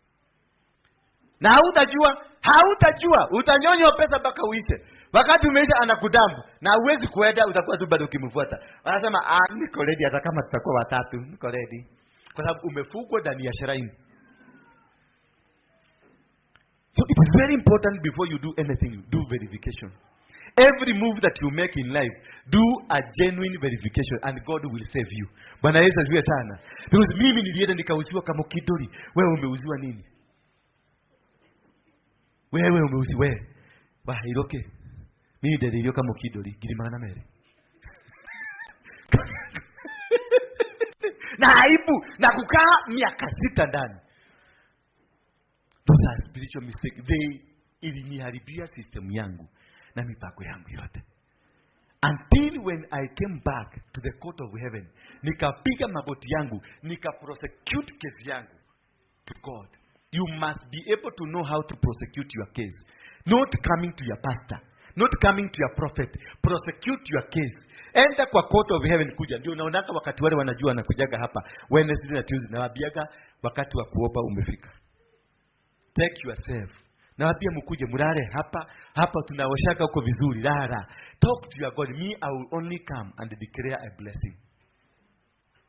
Na hautajua, utanyonywa pesa mpaka uishe. Wakati umeisha anakudambu na huwezi kuenda, utakuwa tu bado ukimfuata. Wanasema niko ready hata kama tutakuwa watatu, niko ready. Kwa sababu umefugwa ndani ya shrine. So it is very important before you do anything, do verification. Every move that you make in life, do a genuine verification and God will save you. Bwana Yesu asifiwe sana. Because mimi nilienda nikauziwa kama Kidori. Wewe umeuziwa nini? Wewe umeuziwa wewe. Iroke. Mimi ndio kama Kidori, gilimana mere. Na aibu na kukaa miaka 6 ndani. Those are spiritual mistakes. Iliniharibia system yangu na mipako yangu yote. Until when I came back to the court of heaven, nikapiga magoti yangu, nika-prosecute case yangu to God. You must be able to know how to prosecute your case. Not coming to your pastor, not coming to your prophet. Prosecute your case. Enda kwa court of heaven kuja. Ndio unaonaka wakati wale wanajua wanakujaga hapa Wednesday na Tuesday na wabiaga wakati wa kuomba umefika. Take yourself. Na wapia mkuje murare hapa tunaoshaka huko vizuri. Rara. Talk to your God. Me, I will only come and declare a blessing.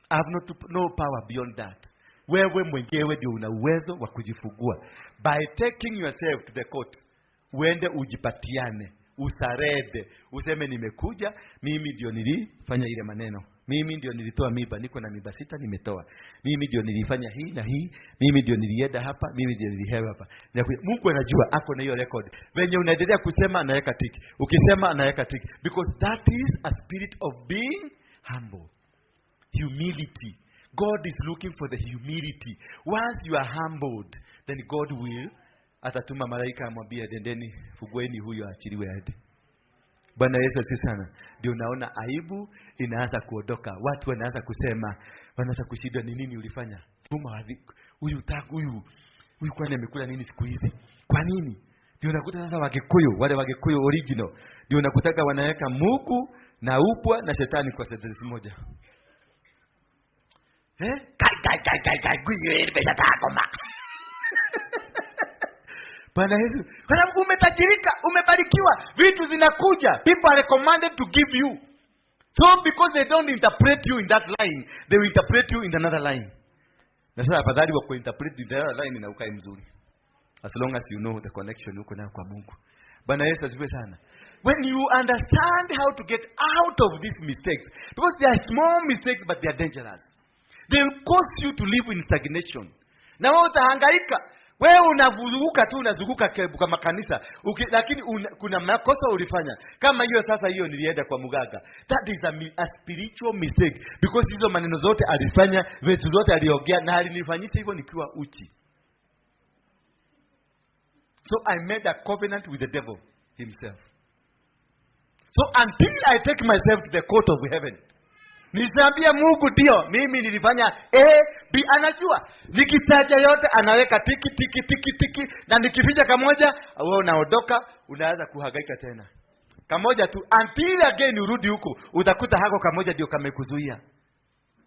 I have no power beyond that. Wewe mwenyewe ndio una uwezo wa kujifungua. By taking yourself to the court, uende ujipatiane, usarede, useme nimekuja, mimi ndio nilifanya ile maneno. Mimi ndio nilitoa mimba, niko na mimba 6 nimetoa. Mimi ndio nilifanya hii na hii, mimi ndio nilienda hapa, mimi ndio nilihewa hapa. Mungu anajua ako na hiyo record. Wenye unaendelea kusema anaweka tiki. Ukisema anaweka tiki because that is a spirit of being humble. Humility. God is looking for the humility. Once you are humbled, then God will atatuma malaika amwambie dendeni fugueni huyo achiliwe aende. Bwana Yesu asifiwe sana. Ndio unaona aibu inaanza kuondoka. Watu wanaanza kusema, wanaanza kushindwa ni nini ulifanya? Huyu kwani amekula nini siku hizi? Kwa nini? Ndio unakuta sasa wale Wakikuyu original. Ndio unakutaka wanaweka Mungu na upwa na shetani kwa sentence moja. Kai guyu pesa tako ma. Bwana Yesu, kwa sababu umetajirika, umebarikiwa, vitu zinakuja. People are recommended to give you. So because they don't interpret you in that line, they will interpret you in another line. Na sasa afadhali wa kuinterpret in another line na ukae mzuri. As long as you know the connection uko nayo kwa Mungu. Bwana Yesu asifiwe sana. When you understand how to get out of these mistakes, because they are small mistakes but they are dangerous. They will cause you to live in stagnation. Na wewe utahangaika. Wewe unazunguka kama kanisa, lakini kuna makosa ulifanya. Kama hiyo sasa hiyo nilienda kwa mganga. That is a spiritual mistake because hizo maneno zote alifanya, vitu zote aliongea na alinifanyisha hivyo nikiwa uchi. So I made a covenant with the devil himself. So until I take myself to the court of heaven, Nisaambia Mungu ndio mimi nilifanya A B, anajua. Nikitaja yote anaweka tiki tiki tiki tiki, na nikificha kamoja wewe unaondoka, unaanza kuhangaika tena. Kamoja tu until again urudi huko, utakuta hako kamoja ndio kamekuzuia.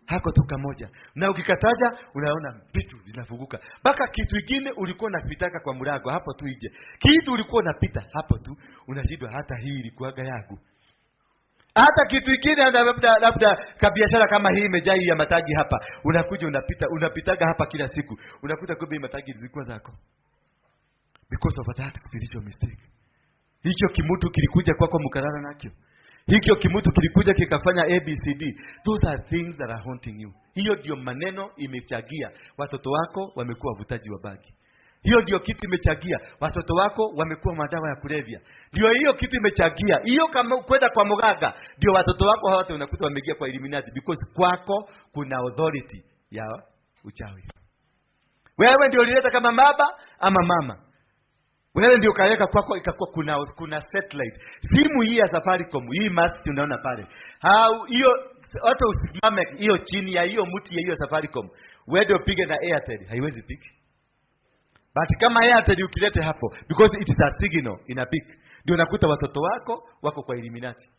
Hako tu kamoja. Na ukikataja unaona vitu vinafunguka. Baka kitu kingine ulikuwa unapitaka kwa mlango hapo tu nje. Kitu ulikuwa unapita hapo tu unashindwa, hata hii ilikuwaga yangu. Hata kitu kingine labda kabiashara kama hii imejaa ya matagi hapa. Unakuja unapitaga hapa kila siku. Unakuta kumbe matagi zilikuwa zako. Because of that spiritual mistake. Hicho kimutu kilikuja kwako mkarara nakyo. Hicho kimutu kilikuja kikafanya ABCD. Those are things that are haunting you. Hiyo ndio maneno imechagia watoto wako wamekuwa wavutaji wa bangi. Hiyo ndio kitu imechagia watoto wako wamekuwa madawa ya kulevya. Ndio hiyo kitu imechagia. Hiyo kama kwenda kwa mganga, ndio watoto wako wote unakuta wameingia kwa Illuminati because kwako kuna authority ya uchawi. Wewe ndio ulileta kama baba ama mama. Wewe ndio kaweka kwako ikakuwa kuna satellite. Simu hii ya Safaricom, hii mast unaona pale. Hiyo hata usimame hiyo chini ya hiyo mti ya hiyo Safaricom. Wewe ndio piga na Airtel, haiwezi pick. But kama Airtel ukilete hapo because it is a signal in a pick. Ndio nakuta watoto wako kwa Illuminati.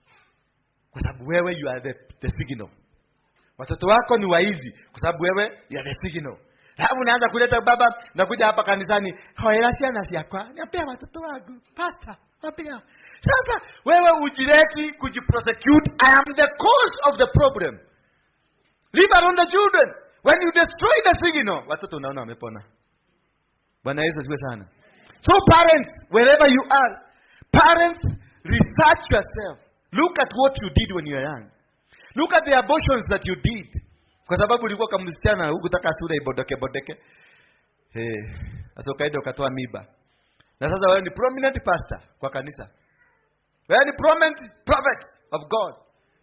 Kwa sababu wewe you are the signal. Watoto wako ni waizi kwa sababu wewe you are the signal. Hapo unaanza kuleta baba na kuja hapa kanisani, "Hoera siana siakwa, niapea watoto wangu, pastor, wapea." Sasa wewe ujireti kujiprosecute, I am the cause of the problem. Leave alone the children. When you destroy the signal, watoto unaona wamepona. Bwana Yesu asifiwe sana. So parents, wherever you are, parents, research yourself. Look at what you did when you were young. Look at the abortions that you did. Kwa sababu ulikuwa kama msichana hukutaka sura ibodeke. Sasa ukaenda ukatoa miba. Na sasa wewe ni prominent pastor kwa kanisa. Wewe ni prominent prophet of God.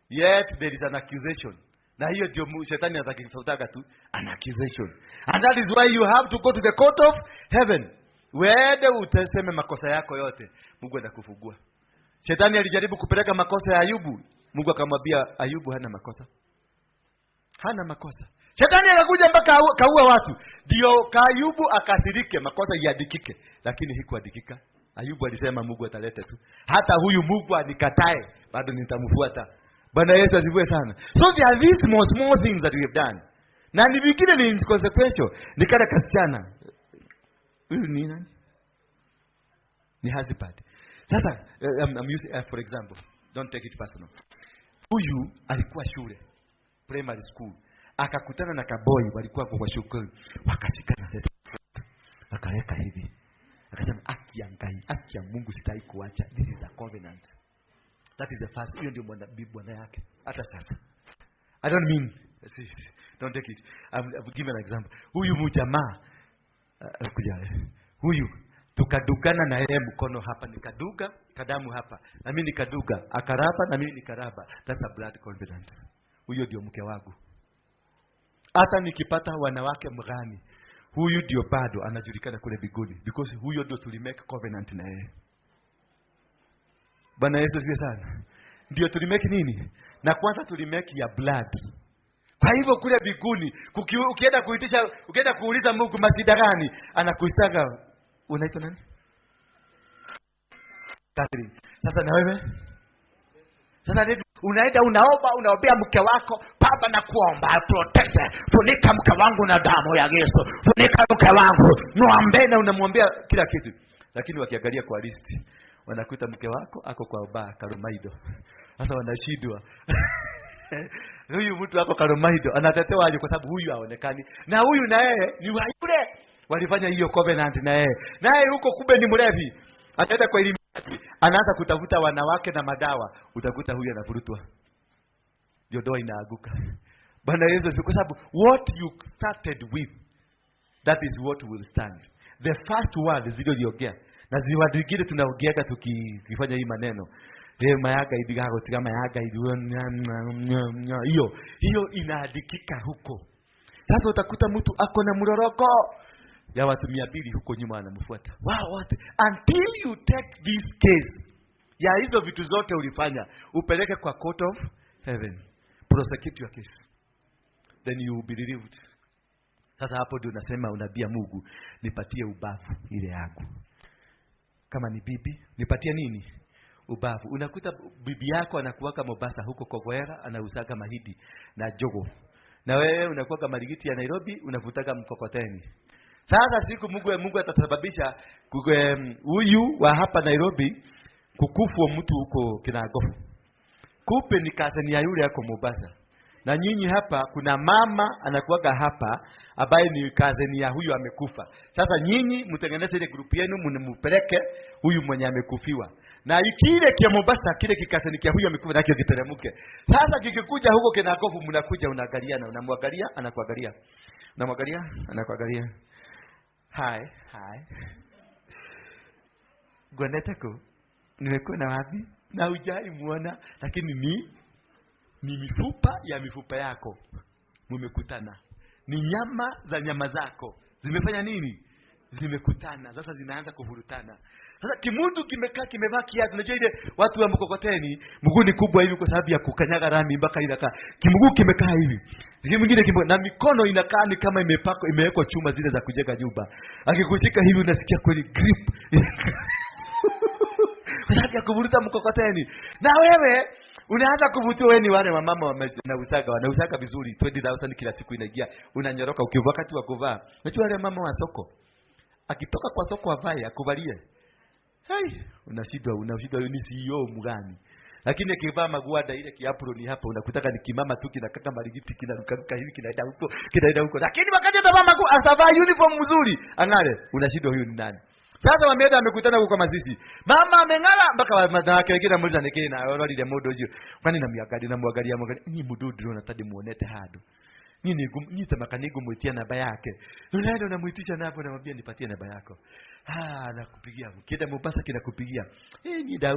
Yet there is an accusation. Na hiyo ndio shetani anataka tu an accusation. And that is why you have to go to the court of heaven. Wewe utaseme makosa yako yote, Mungu atakufungua. Shetani alijaribu kupeleka makosa ya Ayubu. Mungu akamwambia Ayubu hana makosa. Hana makosa. Shetani akakuja mpaka kaua watu. Ndio Ayubu akasirike makosa yadikike, lakini hikuadikika. Ayubu alisema Mungu ataleta tu. Hata huyu Mungu anikatae, bado nitamfuata. Bwana Yesu asifiwe sana. So there are these small things that we have done. Na ni vingine ni inconsequential. Ni kada kasichana. Huyu ni nani? Ni husband. Sasa I'm using for example. Don't take it personal. Huyu alikuwa shule. Primary school. Akakutana na kaboy walikuwa kwa shule. Wakashikana sasa. Akaweka hivi. Akasema aki ya Mungu sitaki kuacha. This is a covenant. That is the first. Hiyo ndio bwana yake. Hata sasa. I don't mean. Don't take it. I'll give an example. Huyu mjamaa huyu tukadugana na yeye mkono hapa, nikaduga kadamu hapa, na mimi nikaduga akaraba, na mimi nikaraba. That's a blood covenant. Huyo ndio mke wangu. Hata nikipata wanawake mgani, huyu ndio bado anajulikana kule biguni, because huyo ndio tulimake covenant na yeye. Bwana Yesu asifiwe sana. Ndio tulimake nini? Na kwanza tulimake ya blood. Kwa hivyo kule biguni, ukienda kuuliza Mungu masida gani, anakuitaga unaitwa nani? Catherine. Sasa na wewe? Sasa unaenda unaombea mke wako, baba na kuomba protect, funika mke wangu na damu ya Yesu. Funika mke wangu, muombe na unamwombea kila kitu. Lakini wakiangalia kwa list, wanakuta mke wako ako kwa baa Karomaido. Sasa wanashindwa. Huyu mtu wako Karomaido anatetewa aje kwa sababu huyu haonekani. Na huyu na yeye ni yule walifanya hiyo covenant na yeye. Naye huko kumbe ni mlevi. Ataenda kwa Illuminati, anaanza kutafuta wanawake na madawa, utakuta huyu anavurutwa. Ndio ndoa inaaguka. Bwana Yesu, kwa sababu what you started with, that is what will stand. The first word zile uliongea na ziwa zingine tunaongeaga tukifanya hii maneno. Mayaga idigago tika mayaga hiyo inaadikika huko. Sasa utakuta mtu ako na mloroko ya watu 200 huko nyuma anamfuata. Wow, what? Until you take this case ya hizo vitu zote ulifanya, upeleke kwa court of heaven. prosecute your case. Then you will be relieved. Sasa hapo ndio unasema unabia Mungu, nipatie ubavu ile yangu. Kama ni bibi, nipatie nini? Ubavu. Unakuta bibi yako anakuwaka Mombasa huko Kogwera, anausaga mahidi na jogo. Na wewe unakuwa Marigiti ya Nairobi, unavutaka mkokoteni. Sasa siku Mungu atasababisha huyu wa hapa Nairobi kukufwa mtu huko Kinagofu. Kupe ni kazeni ya yule yako Mombasa. Na nyinyi hapa kuna mama anakuwaga hapa ambaye ni kazeni ya huyu amekufa. Sasa nyinyi mtengeneze ile group yenu, mnempeleke huyu mwenye amekufiwa. Na kile kia Mombasa kile kikazeni kia huyu amekufa nakio kiteremuke. Sasa kikikuja huko Kinagofu, mnakuja unaangaliana, unamwangalia anakuangalia. Unamwangalia anakuangalia. Hi. Gwanetako, nimekuwa na wapi? Na hujai muona, lakini ni mifupa yako. Mumekutana. Ni nyama za nyama zako. Zimefanya nini? Zimekutana. Sasa zinaanza kuvurutana. Sasa kimundu kimekaa kimevaa kiatu. Unajua ile watu wa mkokoteni, mguu ni kubwa hivi kwa sababu ya kukanyaga rami mpaka inakaa. Kimguu kimekaa hivi. Mwingine na mikono inakaa ni kama imewekwa chuma zile za kujenga nyumba. Akikushika hivi unasikia kweli grip. Kwa sababu ya kuvuruta mkokoteni. Na wewe unaanza kuvutiwa, wewe ni wale wamama wanausaga vizuri 20,000 kila siku inaingia, unanyoroka ukivaa wakati wa kuvaa. Unajua wale mama wa soko akitoka kwa soko avae akuvalie. Unashindwa ni CEO mgani. Lakini akivaa magwada ile kiaproni hapa unakutaka ni kimama tu kinakaka Marigiti kinaruka hivi kinaenda huko. Lakini wakati atavaa uniform mzuri angale, unashindwa huyu ni nani. Sasa wameenda wamekutana huko kama sisi. Mama amengala mpaka madhake wengine mmoja neke na wale ile modo hiyo. Kwani namwangalia ni mududu unatadi muonete hado. Nini tamakanigo muitia namba yake. Unaenda unamuitisha napo na mwambia nipatie namba yako. Nakupigia. Kienda Mombasa kinakupigia.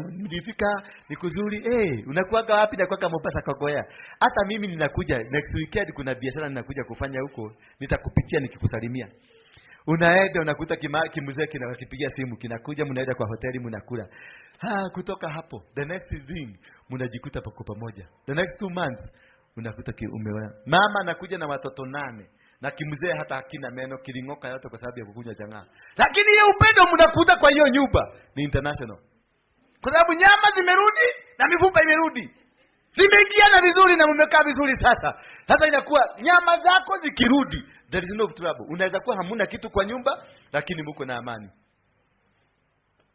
Nilifika ni kuzuri. Unakuaga wapi? Nakuaga Mombasa Kogwea. Hata mimi ninakuja next weekend, kuna biashara ninakuja kufanya huko. Nitakupitia nikikusalimia. Unaenda unakuta kimuzee kinakipigia simu, kinakuja, mnaenda kwa hoteli mnakula. Kutoka hapo the next thing mnajikuta pako pamoja. The next 2 months unakuta umeoa. Mama anakuja na watoto 8 na kimuzee hata hakina meno, kilingoka yote kwa sababu ya kukunywa chang'aa. Lakini hiyo upendo mnakuta kwa hiyo nyumba ni international. Kwa sababu nyama zimerudi na mifupa imerudi. Zimeingiana vizuri na mmekaa vizuri sasa. Sasa inakuwa nyama zako zikirudi, there is no trouble. Unaweza kuwa hamuna kitu kwa nyumba lakini mko na amani.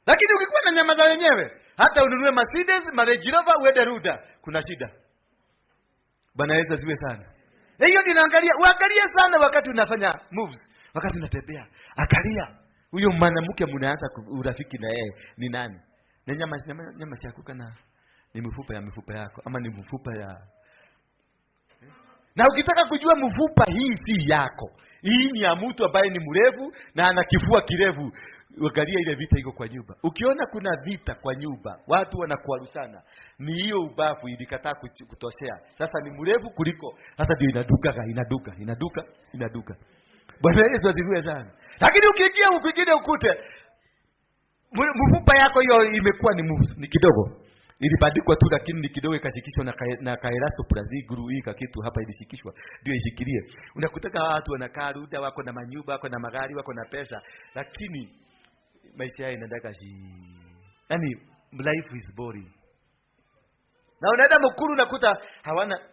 Lakini ukikuwa na nyama za wenyewe, hata ununue Mercedes, Range Rover, uende Ruda, kuna shida. Bwana Yesu asiwe sana. Hiyo uangalie sana wakati unafanya moves, wakati unatembea. Angalia huyo mwanamke mnaanza urafiki na yeye ni nani? Na nyama si yakuka na ni mifupa yako ama ni mifupa ya. Na ukitaka kujua mfupa hii si yako, hii ni ya mtu ambaye ni mrefu na ana kifua kirefu, angalia ile vita iko kwa nyumba. Ukiona kuna vita kwa nyumba, watu wanakuarusana, ni hiyo ubavu ilikataa kutoshea. Sasa ni mrefu kuliko, sasa ndio inaduka. Bwana Yesu asifiwe sana. Lakini ukiingia ukingine ukute mfupa yako hiyo imekuwa ni kidogo. Ilibadikwa tu lakini ni kidogo ikashikishwa na kairasto plaziguru hii kitu hapa ilishikishwa ndio ishikilie. Unakutaka watu wanakaa Ruda, wako na manyumba, wako na magari, wako na pesa, lakini maisha yao inataka yani life is boring. Na unaenda Mukuru nakuta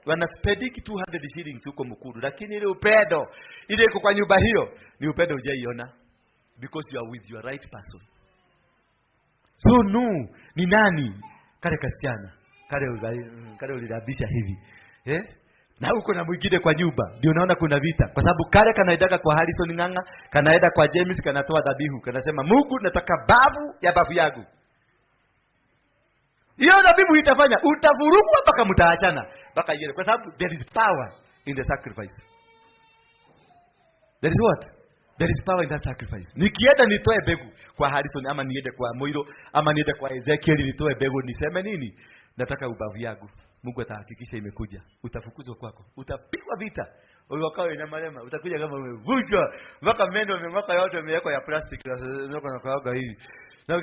wana spending 200 shillings huko Mukuru, lakini ile upendo ile iko kwa nyumba hiyo ni upendo hujaiona, because you are with your right person. So ni nani kale kasichana kale ulirabisha hivi na uko na mwingine kwa nyumba, ndio unaona kuna vita, kwa sababu kale kanaenda kwa Harrison Nganga, kanaenda kwa James, kanatoa dhabihu, kanasema Mungu nataka babu ya babu yangu. Hiyo dhabihu itafanya utavurugwa mpaka mtaachana mpaka yeye, kwa sababu there is power in the sacrifice. There is what? There is power in that sacrifice. Nikienda nitoe begu kwa Harrison, ama niende kwa Moiro, ama niende kwa Ezekiel nitoe begu, niseme nini? Nataka ubavu yangu. Mungu atahakikisha imekuja. Utafukuzwa kwako. Utapigwa vita. Uliwakao ina malema. Utakuja kama umevunjwa. Mpaka meno umemwaka yote umewekwa ya plastic. Na kaoga hivi. Na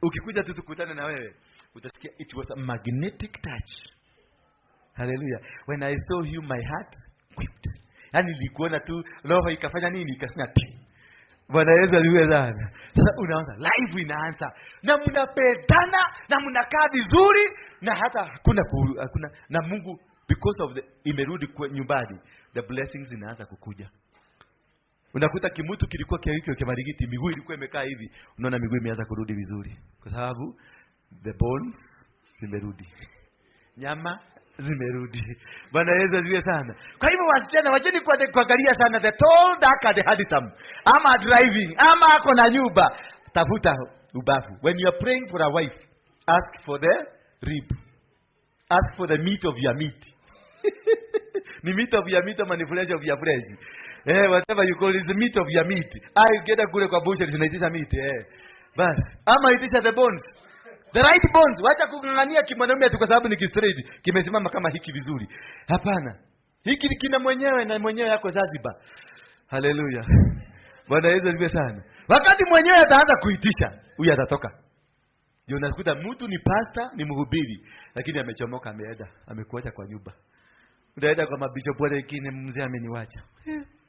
ukikuja tu tukutane na wewe, utasikia it was a magnetic touch. Hallelujah. When I saw you, my heart wept. Yani nilikuona tu roho ikafanya nini? Ikasema ti. Bwana Yesu aliwe sana. Sasa unaanza live inaanza. Na mnapendana na mnakaa vizuri na hata hakuna na Mungu because of the imerudi kwa nyumbani, the blessings inaanza kukuja. Unakuta kimutu kilikuwa kiaiko kimarigiti, miguu ilikuwa imekaa hivi, unaona miguu imeanza kurudi vizuri kwa sababu the bones zimerudi. Nyama zimerudi. Bwana Yesu asifiwe sana. Kwa hivyo wasichana wacheni kuangalia sana the tall dark and handsome. Ama driving, ama ako na nyumba, tafuta ubavu. When you are praying for a wife, ask for the rib. Ask for the meat of your meat. Ni meat of your meat ama ni flesh of your flesh. Whatever you call it, the meat of your meat. Ukienda kule kwa bushel tunaitisha meat. Bas. Ama itisha the bones. The right bones. Wacha kungangania kimwanaume tu kwa sababu ni kistraight, kimesimama kama hiki vizuri. Hapana. Hiki kina mwenyewe na mwenyewe yako Zanzibar. Hallelujah. Bwana Yesu asifiwe sana. Wakati mwenyewe ataanza kuitisha, huyu atatoka. Ndio unakuta mtu ni pastor, ni mhubiri, lakini amechomoka, ameenda, amekuacha kwa nyumba. Unaenda kwa mabishop wale wengine, mzee ameniacha.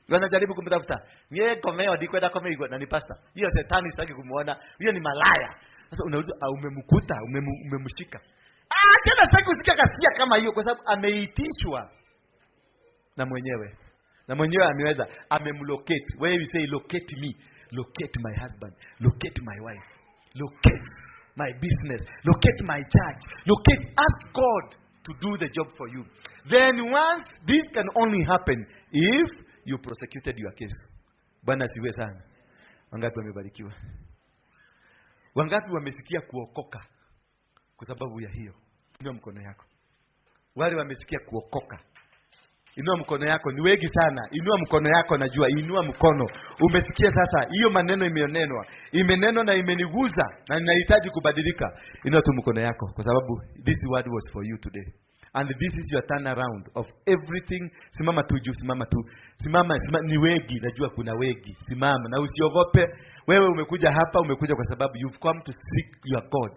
Wanajaribu kumtafuta. Yeye komeo dikwenda komeo na ni pastor. Hiyo shetani sitaki kumuona. Hiyo ni malaya. Sasa unauliza umemkuta, umemshika. Tena sitaki kusikia kasia kama hiyo kwa sababu ameitishwa na mwenyewe. Na mwenyewe ameweza, amemlocate. Where we say locate me, locate my husband, locate my wife, locate my business, locate my church, locate, ask God to do the job for you. Then once this can only happen if you prosecuted your case. Bwana siwe sana. Wangapi wamebarikiwa? Wangapi wamesikia kuokoka kwa sababu ya hiyo? Inua mkono yako. Wale wamesikia kuokoka, inua mkono yako. Ni wengi sana. Inua mkono yako, najua. Inua mkono. Umesikia sasa hiyo maneno imenenwa na imeniguza na ninahitaji kubadilika. Inua tu mkono yako kwa sababu this word was for you today. And this is your turnaround of everything. Simama tu juu, simama tu. Simama, ni wengi, najua kuna wengi. Simama na usiogope. Wewe umekuja hapa, umekuja kwa sababu you've come to seek your God.